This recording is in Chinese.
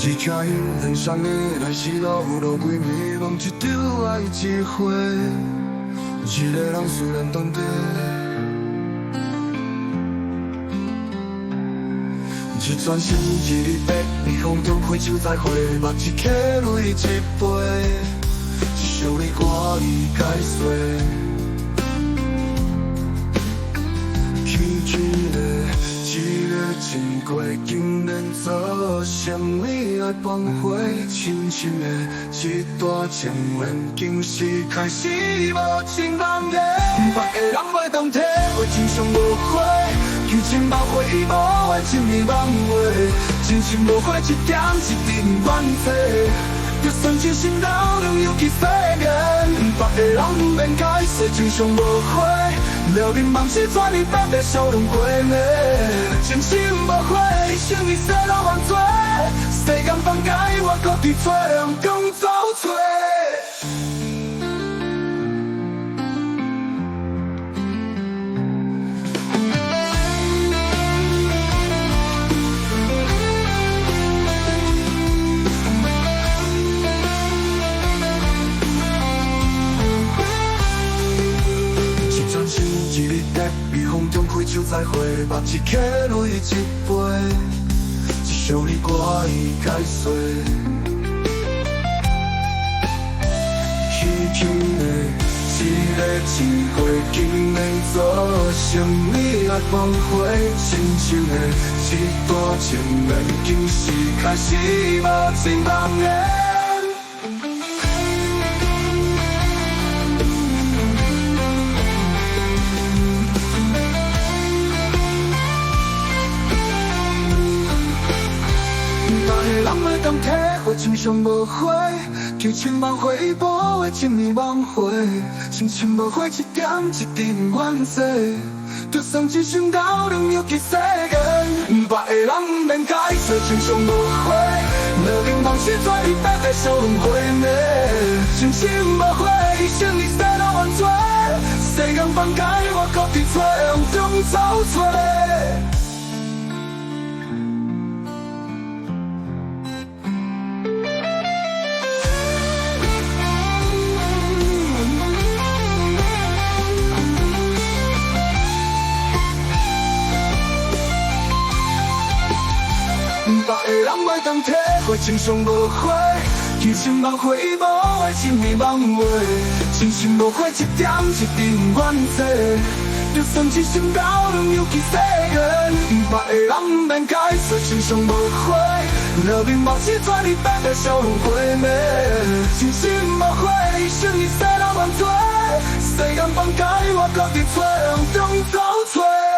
一听伊脸上的来是老路规暝，梦一场爱一回。一个人虽然懂得，一转身一离别，微风中挥手再会，目睭起泪一杯，一首离歌已解碎。轻轻的。一个经过，竟然做什么来挽回？深深的一段情缘，竟是开始无情人的。别个人袂当体会，真相无悔，旧情无悔，无爱一年挽回，真心无悔，一点一滴怨气。就算真心老能有几世人，别个人免解释，真相无悔。了面梦是怎哩白白笑容回味，真心无悔，想你说老万岁，世间放假我搁伫找，用讲走找。微风中挥手再会，目睭起泪一杯，一首离歌已解碎。轻轻的一个情过，竟然做什么来挽回？深深的一段情缘，竟是开始无情人的。人袂当体会，真相无悔，旧情挽回，无爱一年挽回，真心无悔，一点一滴怨气。就算一生到能有几世人，别个人免解释，真相无悔。若冷梦是怎哩白白笑容回味，真心无悔，想你说老万岁，世间放假我搁伫找，用中走找。别个人袂当体会，真相无悔，旧情挽回，无爱一年挽回，真心无悔，一点一滴怨气。就算一生到能有几世人，别个人免解释，真相无悔。若面目是怎哩白白笑容回味，真心无悔，想你说老万岁，世间放假我搁伫找，用中走找。